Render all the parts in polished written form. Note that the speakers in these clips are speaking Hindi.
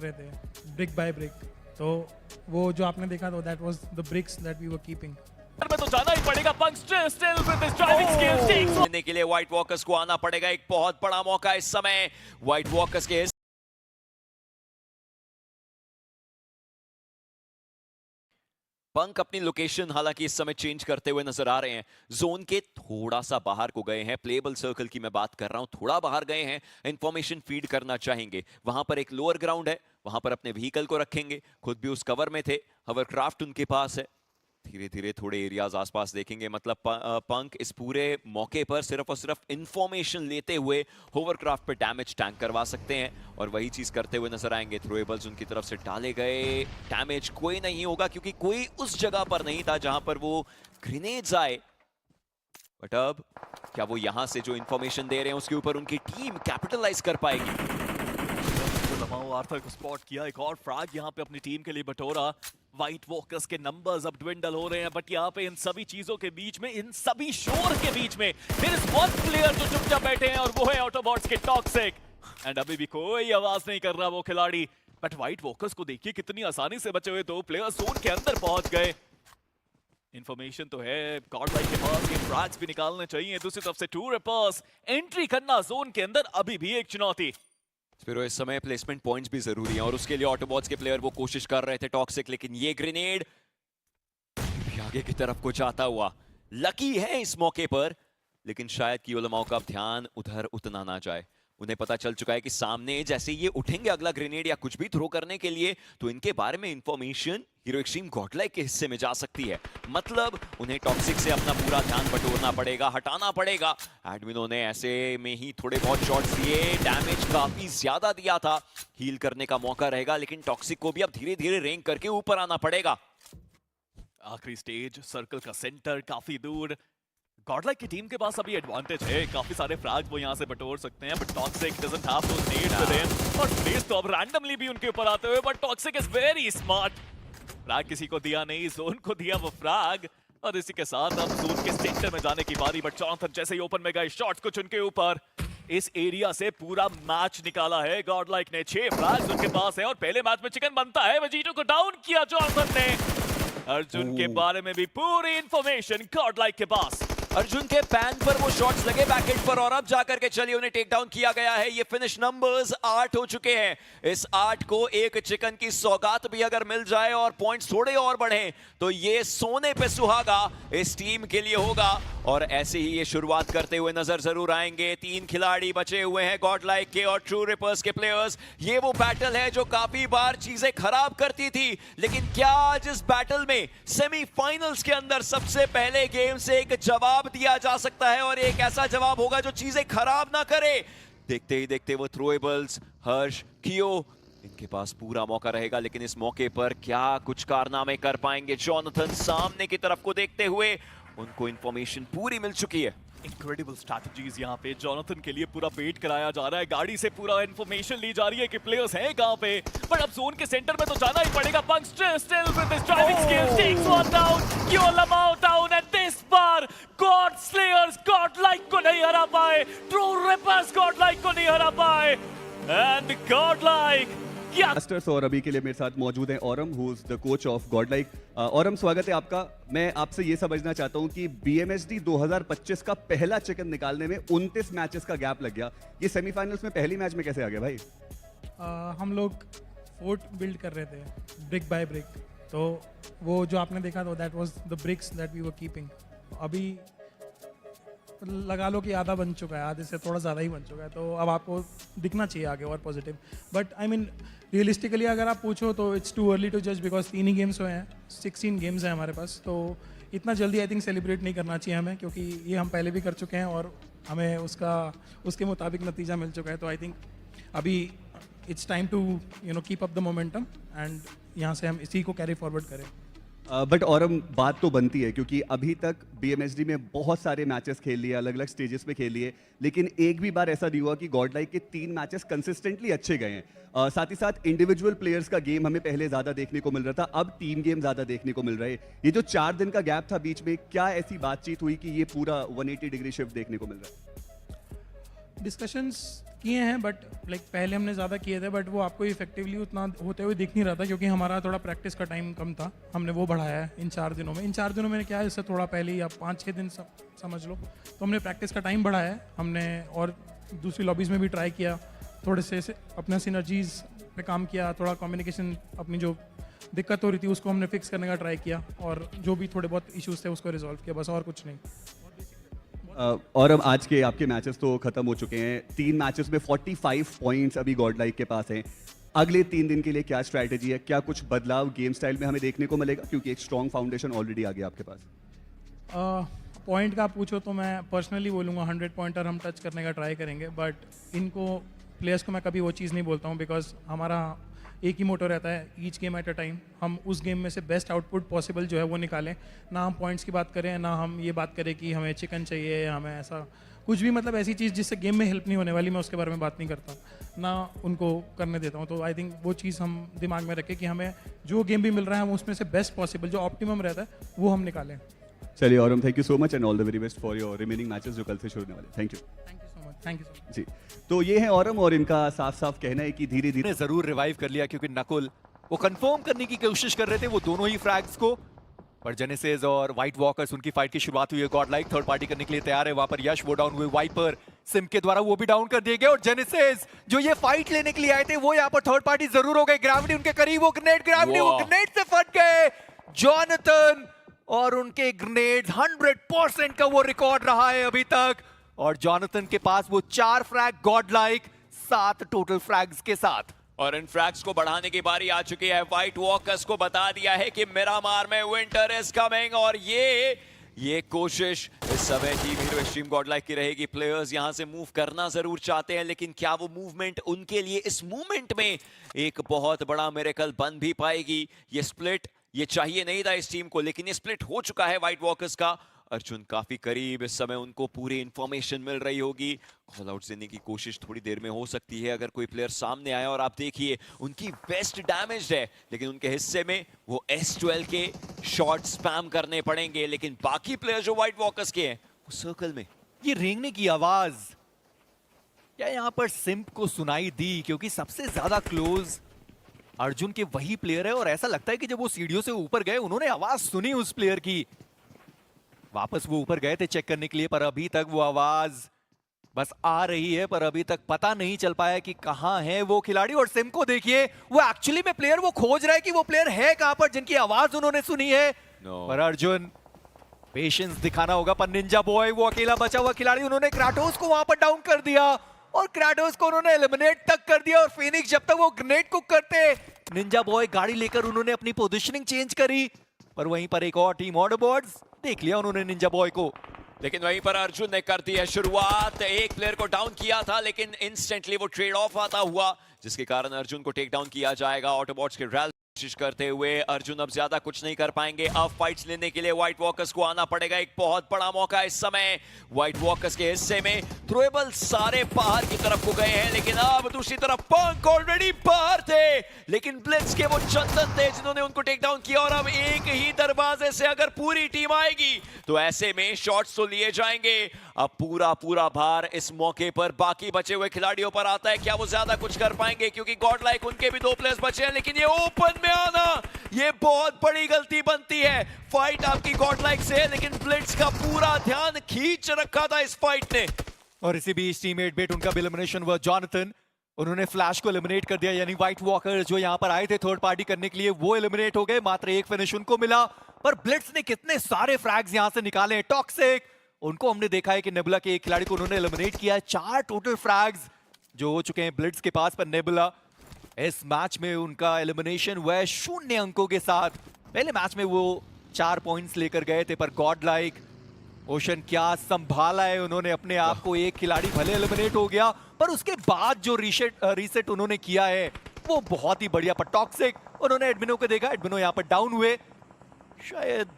रहे थे ब्रिक बाय ब्रिक। तो वो जो आपने देखा तो that was the bricks that we were keeping. में तो जाना ही पड़ेगा। Punk still with his driving skills takes लेने के लिए व्हाइट वॉकर्स को आना पड़ेगा। एक बहुत बड़ा मौका इस समय व्हाइट वॉकर्स के। पंक अपनी लोकेशन हालांकि इस समय चेंज करते हुए नजर आ रहे हैं। जोन के थोड़ा सा बाहर को गए हैं। प्लेबल सर्कल की मैं बात कर रहा हूं, थोड़ा बाहर गए हैं। इंफॉर्मेशन फीड करना चाहेंगे। वहां पर एक लोअर ग्राउंड है, वहां पर अपने व्हीकल को रखेंगे। खुद भी उस कवर में थे। हवरक्राफ्ट उनके पास है। धीरे धीरे थोड़े एरियाज आसपास देखेंगे। मतलब पंक इस पूरे मौके पर सिर्फ और सिर्फ इंफॉर्मेशन लेते हुए होवरक्राफ्ट पे डैमेज टैंक करवा सकते हैं और वही चीज करते हुए नजर आएंगे। थ्रोएबल्स उनकी तरफ से डाले गए। डैमेज कोई नहीं होगा क्योंकि कोई उस जगह पर नहीं था जहां पर वो ग्रेनेड्स आए। बट अब क्या वो यहां से जो इंफॉर्मेशन दे रहे हैं उसके ऊपर उनकी टीम कैपिटलाइज कर पाएगी? आर्थर को स्पॉट किया। एक और फ्रैग यहाँ पे अपनी टीम के लिए बटोरा। व्हाइट वॉकर्स के नंबर्स अब ड्विंडल हो रहे हैं, बट यहाँ पे इन सभी चीजों के बीच में, इन सभी शोर के बीच में देयर इज वन प्लेयर जो चुपचाप बैठे हैं और वो है ऑटोबॉट्स के टॉक्सिक। एंड अभी भी कोई आवाज नहीं कर रहा वो खिलाड़ी। बट व्हाइट वॉकर्स को देखिए कितनी आसानी से बचे हुए दो प्लेयर्स जोन के अंदर पहुंच गए। इंफॉर्मेशन तो है गॉडलाइक के पास, ये फ्रैग्स भी निकालने चाहिए। दूसरी तरफ से टू रिपर्स एंट्री करना जोन के अंदर अभी भी एक चुनौती। फिर इस समय प्लेसमेंट पॉइंट्स भी जरूरी हैं और उसके लिए ऑटोबॉट्स के प्लेयर वो कोशिश कर रहे थे टॉक्सिक, लेकिन ये ग्रेनेड भी आगे की तरफ को जाता हुआ। लकी है इस मौके पर, लेकिन शायद कि उलमाओं का ध्यान उधर उतना ना जाए। उन्हें पता चल चुका है कि सामने जैसे ये उठेंगे अगला ग्रेनेड या कुछ भी थ्रो करने के लिए, तो इनके बारे में इंफॉर्मेशन हीरो एक्सट्रीम गॉडलाइक के हिस्से में जा सकती है। मतलब उन्हें टॉक्सिक से अपना पूरा ध्यान बटोरना पड़ेगा, हटाना पड़ेगा। एडमिनों ने ऐसे में ही थोड़े बहुत शॉट्स दिए, डैमेज काफी ज्यादा दिया था। हील करने का मौका रहेगा, लेकिन टॉक्सिक को भी अब धीरे धीरे रेंग करके ऊपर आना पड़ेगा। आखिरी स्टेज, सर्कल का सेंटर काफी दूर। गॉडलाइक की टीम के पास अभी एडवांटेज है, काफी सारे फ्रैग वो यहाँ से बटोर सकते हैं, but Toxic doesn't have those nades with him. और स्पेस तो अब रैंडमली भी उनके ऊपर आते हुए, but Toxic is very smart. Frag किसी को दिया नहीं, जोन को दिया वो फ्रैग। और इसी के साथ अब जोन के सेंटर में जाने की बारी, बट जॉनथन जैसे ही ओपन में गए, शॉट्स कुछ उनके ऊपर। इस एरिया से पूरा मैच निकाला है गॉडलाइक ने। 6 फ्रैग्स उनके पास है और पहले मैच में चिकन बनता है। वेजिटो को डाउन किया जॉनथन ने। अर्जुन के बारे में भी पूरी इंफॉर्मेशन गॉडलाइक के पास। अर्जुन के पैन पर वो शॉट्स लगे बैकएंड पर और अब जाकर के चलिए उन्हें टेक डाउन किया गया है। ये फिनिश नंबर्स 8 हो चुके हैं। इस 8 को एक चिकन की सौगात भी अगर मिल जाए और पॉइंट्स थोड़े और बढ़े तो ये सोने पे सुहागा इस टीम के लिए होगा। और ऐसे ही ये शुरुआत करते हुए नजर जरूर आएंगे। 3 खिलाड़ी बचे हुए हैं गॉडलाइक के और ट्रू रिपर्स के प्लेयर्स। ये वो बैटल है जो काफी बार चीजें खराब करती थी, लेकिन क्या आज इस बैटल में सेमीफाइनल्स के अंदर सबसे पहले गेम से एक जवाब दिया जा सकता है और एक ऐसा जवाब होगा जो चीजें खराब ना करे। देखते ही देखते वो थ्रोएबल्स, हर्ष, कियो, इनके पास पूरा मौका रहेगा, लेकिन इस मौके पर क्या कुछ कारनामे कर पाएंगे? जॉनथन सामने की तरफ को देखते हुए, उनको इंफॉर्मेशन पूरी मिल चुकी है। इनक्रेडिबल स्ट्रैटेजीज यहाँ पे जॉनथन के लिए पूरा वेट कराया जा रहा है। गाड़ी से पूरा इंफॉर्मेशन ली जा रही है कि प्लेयर्स हैं कहाँ पे, बट अब जोन के सेंटर में तो जाना ही पड़ेगा। Punk still with his driving skills takes one down, कियो लमाओ डाउन। एंड दिस बार गॉड स्लेयर्स गॉडलाइक को नहीं हरा पाए, ट्रू रिपर्स गॉडलाइक को नहीं हरा पाए। एंड गॉडलाइक मास्टर्स और अभी के लिए मेरे साथ मौजूद हैं Aurum, who is the coach of Godlike. Aurum, स्वागत है आपका। मैं आपसे ये समझना चाहता हूँ कि BMHD 2025 का पहला चिकन निकालने में 29 मैचेस का गैप लग गया। ये सेमीफाइनल्स में पहली मैच में कैसे आ गया भाई? हम लोग फोर्ट बिल्ड कर रहे थे ब्रिक बाय ब्रिक। तो वो जो आपने देखा तो that was the bricks that we were keeping. अभी लगा लो कि आधा बन चुका है, आधे से थोड़ा ज़्यादा ही बन चुका है। तो अब आपको दिखना चाहिए आगे और positive. But I mean realistically अगर आप पूछो तो इट्स टू अर्ली टू जज, बिकॉज 3 ही गेम्स हुए हैं, 16 गेम्स हैं हमारे पास। तो इतना जल्दी आई थिंक सेलिब्रेट नहीं करना चाहिए हमें, क्योंकि ये हम पहले भी कर चुके हैं और हमें उसके मुताबिक नतीजा मिल चुका है। तो आई थिंक अभी it's time to keep up the momentum and यहाँ से हम इसी को कैरी फॉरवर्ड करें। बट औरम, बात तो बनती है क्योंकि अभी तक BMHD में बहुत सारे मैचेस खेल लिए, अलग अलग स्टेजेस पे खेल लिए, लेकिन एक भी बार ऐसा नहीं हुआ कि गॉडलाइक के 3 मैचेस कंसिस्टेंटली अच्छे गए हैं। साथ ही साथ इंडिविजुअल प्लेयर्स का गेम हमें पहले ज़्यादा देखने को मिल रहा था, अब टीम गेम ज़्यादा देखने को मिल रहा है। ये जो 4 दिन का गैप था बीच में, क्या ऐसी बातचीत हुई कि ये पूरा 180 डिग्री शिफ्ट देखने को मिल रहा है? डिस्कशंस किए हैं बट लाइक पहले हमने ज़्यादा किए थे बट वो आपको इफेक्टिवली उतना होते हुए दिख नहीं रहा था क्योंकि हमारा थोड़ा प्रैक्टिस का टाइम कम था। हमने वो बढ़ाया है इन 4 दिनों में। इन 4 दिनों में क्या है, इससे थोड़ा पहले ही आप 5-6 दिन समझ लो, तो हमने प्रैक्टिस का टाइम बढ़ाया है हमने, और दूसरी लॉबीज़ में भी ट्राई किया, थोड़े से अपना सिनर्जीज़ पे काम किया, थोड़ा कम्युनिकेशन अपनी जो दिक्कत हो रही थी उसको हमने फिक्स करने का ट्राई किया, और जो भी थोड़े बहुत इश्यूज थे उसको रिजॉल्व किया, बस और कुछ नहीं। और अब आज के आपके मैचेस तो खत्म हो चुके हैं। 3 मैचेस में 45 पॉइंट्स अभी गॉड लाइक के पास हैं। अगले 3 दिन के लिए क्या स्ट्रैटेजी है? क्या कुछ बदलाव गेम स्टाइल में हमें देखने को मिलेगा, क्योंकि एक स्ट्रॉन्ग फाउंडेशन ऑलरेडी आ गया आपके पास? पॉइंट का आप पूछो तो मैं पर्सनली बोलूँगा 100 पॉइंटर हम टच करने का ट्राई करेंगे, बट इनको प्लेयर्स को मैं कभी वो चीज़ नहीं बोलता हूँ बिकॉज हमारा एक ही मोटो रहता है, each game at a time. हम उस गेम में से बेस्ट आउटपुट पॉसिबल जो है वो निकालें, ना हम पॉइंट्स की बात करें, ना हम ये बात करें कि हमें चिकन चाहिए, हमें ऐसा कुछ भी, मतलब ऐसी चीज़ जिससे गेम में हेल्प नहीं होने वाली, मैं उसके बारे में बात नहीं करता, ना उनको करने देता हूँ। तो आई थिंक वो चीज़ हम दिमाग में रखें कि हमें जो गेम भी मिल रहा है हम उसमें से बेस्ट पॉसिबल जो ऑप्टिमम रहता है वो हम निकालें। चलिए औरम, thank you so much and all the very best for your remaining matches जो कल से शुरू होने वाले। Thank you so much. Thank you so much ji. तो ये है औरम, और इनका साफ साफ कहना है कि धीरे धीरे जरूर रिवाइव कर लिया क्योंकि नकुल वो कंफर्म करने की कोशिश कर रहे थे वो दोनों ही फ्रैग्स को, पर जेनेसिस और व्हाइट वॉकर्स उनकी फाइट की शुरुआत हुई है। गॉड लाइक थर्ड पार्टी करने के लिए तैयार है, वहां पर यश वो डाउन हुए, वाइपर सिम के द्वारा वो भी डाउन कर दिए गए, और जेनेसिस जो ये फाइट लेने के लिए आए थे वो यहाँ पर थर्ड पार्टी जरूर हो गए। ग्रेविटी उनके करीब, वो ग्रेनेड से फट गए जॉनथन, और उनके ग्रेनेड 100% का वो रिकॉर्ड रहा है अभी तक, और जॉनथन के पास वो 4 फ्रैग, गॉड लाइक 7 टोटल फ्रैग्स के साथ। और इन फ्रैग्स को बढ़ाने की बारी आ चुकी है। व्हाइट वॉकर्स को बता दिया है कि मिरामार में विंटर इज कमिंग, और ये कोशिश इस समय टीम हीरो एक्सट्रीम गॉडलाइक की रहेगी। प्लेयर्स यहां से मूव करना जरूर चाहते हैं, लेकिन क्या वो मूवमेंट उनके लिए इस मूवमेंट में एक बहुत बड़ा मिरेकल बन भी पाएगी? ये स्प्लिट ये चाहिए नहीं था इस टीम को, लेकिन ये स्प्लिट हो चुका है व्हाइट वॉकर्स का। अर्जुन काफी करीब, इस समय उनको पूरी इंफॉर्मेशन मिल रही होगी। कॉल आउट देने की कोशिश थोड़ी देर में हो सकती है अगर कोई प्लेयर सामने आए, और आप देखिए उनकी वेस्ट डैमेज्ड है, लेकिन उनके हिस्से में वो S12 के शॉट स्पैम करने पड़ेंगे। लेकिन बाकी प्लेयर जो व्हाइट वॉकर्स के हैं वो सर्कल में। ये रेंगने की आवाज क्या यहाँ पर सिम्प को सुनाई दी? क्योंकि सबसे ज्यादा क्लोज अर्जुन के वही प्लेयर है, और ऐसा लगता है कि जब वो सीढ़ियों से ऊपर गए उन्होंने आवाज सुनी उस प्लेयर की। वापस वो ऊपर गए थे चेक करने के लिए, पर अभी तक वो आवाज बस आ रही है, पर अभी तक पता नहीं चल पाया कि कहां है वो खिलाड़ी। और सिम को देखिए, वो एक्चुअली में प्लेयर वो खोज रहा है कि वो प्लेयर है कहां पर जिनकी आवाज उन्होंने सुनी है। पर अर्जुन पेशेंस दिखाना होगा, पर निंजा बॉय वो अकेला बचा हुआ खिलाड़ी, उन्होंने क्राटोस को वहां पर डाउन कर दिया, और क्राटोस को उन्होंने एलिमिनेट तक कर दिया। और फिनिक्स जब तक वो ग्रेनेड कुक करते, निंजा बॉय गाड़ी लेकर उन्होंने अपनी पोजीशनिंग चेंज करी, पर वहीं पर एक और टीम ऑर्डरबोर्ड्स देख लिया उन्होंने निंजा बॉय को। लेकिन वहीं पर अर्जुन ने कर दी है शुरुआत। एक प्लेयर को डाउन किया था, लेकिन इंस्टेंटली वो ट्रेड ऑफ आता हुआ, जिसके कारण अर्जुन को टेक डाउन किया जाएगा। ऑटोबॉट्स के रैल कोशिश करते हुए अर्जुन अब ज्यादा कुछ नहीं कर पाएंगे। अब फाइट्स लेने के लिए व्हाइट वॉकर्स को आना पड़ेगा। एक बहुत बड़ा मौका इस समय व्हाइट वॉकर्स के हिस्से में। थ्रोएबल सारे बाहर की तरफ को गए हैं, लेकिन अब दूसरी तरफ पंक ऑलरेडी बाहर थे, लेकिन ब्लिट्स के वो चंदन थे जिन्होंने उनको टेक डाउन किया। और अब एक ही दरवाजे से अगर पूरी टीम आएगी तो ऐसे में शॉट्स तो लिए जाएंगे। अब पूरा भार इस मौके पर बाकी बचे हुए खिलाड़ियों पर आता है। क्या वो ज्यादा कुछ कर पाएंगे? क्योंकि गॉड लाइक उनके भी 2 प्लेयर्स बचे हैं, लेकिन ये ओपन में आना ये बहुत बड़ी गलती बनती है। फाइट आपकी गॉड लाइक से है, लेकिन ब्लिट्स का पूरा ध्यान खींच रखा था इस फाइट ने। और इसी बीच टीममेट बेट उनका भी एलिमिनेशन हुआ। जॉनथन उन्होंने फ्लैश को एलिमिनेट कर दिया, यानी व्हाइट वॉकर जो यहां पर आए थे थर्ड पार्टी करने के लिए वो एलिमिनेट हो गए। मात्र एक फिनिश उनको मिला, पर ब्लिट्स ने कितने सारे फ्रैग्स यहां से निकाले। टॉक्सिक उनको हमने देखा है कि नेबुला के एक खिलाड़ी को उन्होंने एलिमिनेट किया है। 4 टोटल फ्रैग्स जो हो चुके हैं ब्लिट्स के पास, पर नेबुला इस मैच में उनका एलिमिनेशन हुआ है 0 अंकों के साथ। पहले मैच में वो 4 पॉइंट्स लेकर गए थे, पर गॉड लाइक ओशन क्या संभाला है उन्होंने अपने आप को। एक खिलाड़ी भले एलिमिनेट हो गया, पर उसके बाद जो रीसेट उन्होंने किया है वो बहुत ही बढ़िया। पर टॉक्सिक उन्होंने एडमिनो को देखा, एडमिनो यहाँ पर डाउन हुए। शायद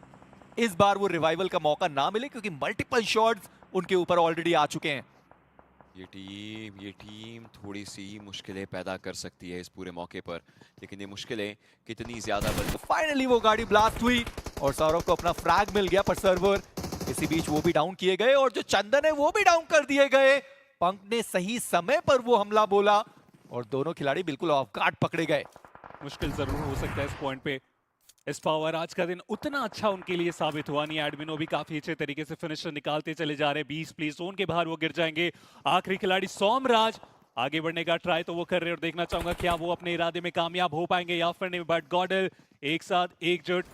इस बार वो रिवाइवल का मौका ना मिले, क्योंकि मल्टीपल शॉट्स उनके ऊपर ऑलरेडी आ चुके हैं। ये टीम थोड़ी सी मुश्किलें पैदा कर सकती है इस पूरे मौके पर, लेकिन ये मुश्किलें कितनी ज्यादा बड़ी। फाइनली वो गाड़ी ब्लास्ट हुई और सौरभ को अपना फ्रैग मिल गया, पर सर्वर इसी बीच वो भी डाउन किए गए, और जो चंदन है वो भी डाउन कर दिए गए। पंक ने सही समय पर वो हमला बोला और दोनों खिलाड़ी बिल्कुल ऑफ गार्ड पकड़े गए। मुश्किल जरूर हो सकता है इस पॉइंट पे। इस पावर आज का दिन उतना अच्छा उनके लिए साबित हुआ नहीं। एडमिनो भी काफी अच्छे तरीके से फिनिशर निकालते चले जा रहे हैं। 20 प्लीज जोन के बाहर वो गिर जाएंगे। आखिरी खिलाड़ी सोमराज आगे बढ़ने का ट्राई तो वो कर रहे हैं और देखना चाहूंगा क्या वो अपने इरादे में कामयाब हो पाएंगे या फिर नहीं। बट गॉडल एक साथ एकजुट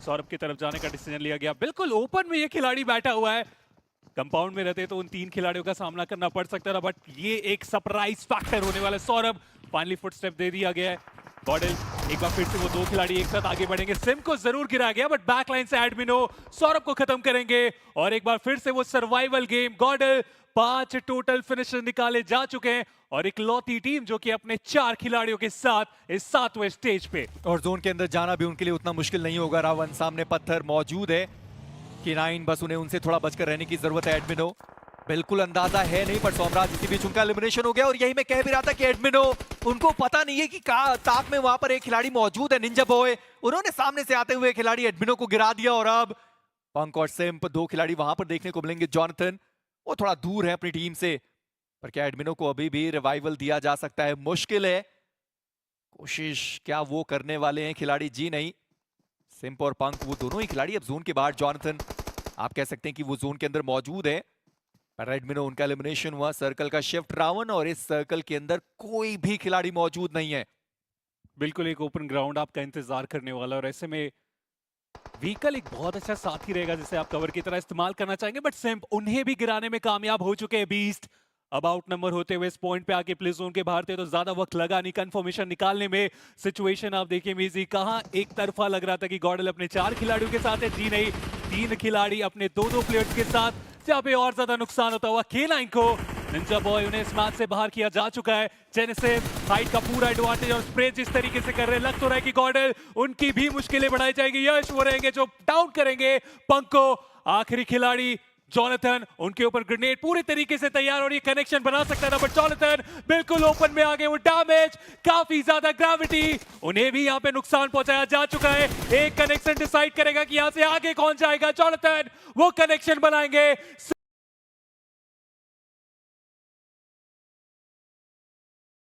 सौरभ की तरफ जाने का डिसीजन लिया गया। बिल्कुल ओपन में ये खिलाड़ी बैठा हुआ है। कंपाउंड में रहते तो उन 3 खिलाड़ियों का सामना करना पड़ सकता था, बट ये एक सरप्राइज फैक्टर होने वाला है। सौरभ फाइनली फुटस्टेप दे दिया गया है। गॉडल एक बार फिर से वो 2 खिलाड़ी एक साथ आगे बढ़ेंगे। सिम को जरूर गिराया गया बट बैकलाइन से एडमिनो सौरभ को खत्म करेंगे और एक बार फिर से वो सर्वाइवल गेम। गॉडल 5 टोटल फिनिशर निकाले जा चुके हैं और एक लौती टीम जो कि अपने 4 खिलाड़ियों के साथ इस 7वें स्टेज पे। और जोन के अंदर जाना भी उनके लिए उतना मुश्किल नहीं होगा। रावण सामने पत्थर मौजूद है कि 9 बस उन्हें उनसे थोड़ा बचकर रहने की जरूरत है। एडमिनो बिल्कुल अंदाजा है नहीं, पर सोमराज इसी बीच उनका एलिमिनेशन हो गया और यही मैं कह भी रहा था कि एडमिनो उनको पता नहीं है कि ताक में वहां पर एक खिलाड़ी मौजूद है। निंजा बॉय उन्होंने सामने से आते हुए खिलाड़ी एडमिनो को गिरा दिया और अब पंक और सिम्प 2 खिलाड़ी वहां पर देखने को मिलेंगे। जॉनथन वो थोड़ा दूर है अपनी टीम से, पर क्या एडमिनो को अभी भी रिवाइवल दिया जा सकता है? मुश्किल है। कोशिश क्या वो करने वाले हैं खिलाड़ी? जी नहीं। सिम्प और पंक वो दोनों ही खिलाड़ी अब जोन के बाहर। जॉनथन आप कह सकते हैं कि वो जोन के अंदर मौजूद है, पर एडमिनो उनका एलिमिनेशन हुआ। सर्कल का शिफ्ट रावण और इस सर्कल के अंदर कोई भी खिलाड़ी मौजूद नहीं है। बिल्कुल एक ओपन ग्राउंड आपका इंतजार करने वाला और ऐसे में व्हीकल एक बहुत अच्छा साथी रहेगा जिसे आप कवर की तरह इस्तेमाल करना चाहेंगे। बट सिम्प उन्हें भी गिराने में कामयाब हो चुके हैं। बीस्ट अब आउट नंबर होते हुए इस पॉइंट पे आके प्ले जोन के बाहर थे तो ज्यादा वक्त लगा नहीं कंफर्मेशन निकालने में। सिचुएशन आप देखिए मीजी कहां एक तरफा लग रहा था कि गॉडल अपने 4 खिलाड़ियों के साथ है। जी नहीं, 3 खिलाड़ी अपने 2-2 प्लेयर्स के साथ, जहां पे और ज्यादा नुकसान होता हुआ K9 को। निंजा बॉय उन्हें इस मैच से बाहर किया जा चुका है। जेनेसिस हाइट का पूरा एडवांटेज और स्प्रे जिस तरीके से कर रहे हैं, लग तो रहा है कि गॉडल उनकी भी मुश्किलें बढ़ाई जाएगी। यश वो रहेंगे जो डाउन करेंगे पंक को। आखिरी खिलाड़ी जॉनथन उनके ऊपर ग्रेनेड पूरे तरीके से तैयार और ये कनेक्शन बना सकता था, बट जॉनथन बिल्कुल ओपन में आगे। वो डैमेज काफी ज्यादा ग्रेविटी उन्हें भी यहाँ पे नुकसान पहुंचाया जा चुका है। एक कनेक्शन डिसाइड करेगा कि यहाँ से आगे कौन जाएगा। जॉनथन वो कनेक्शन बनाएंगे।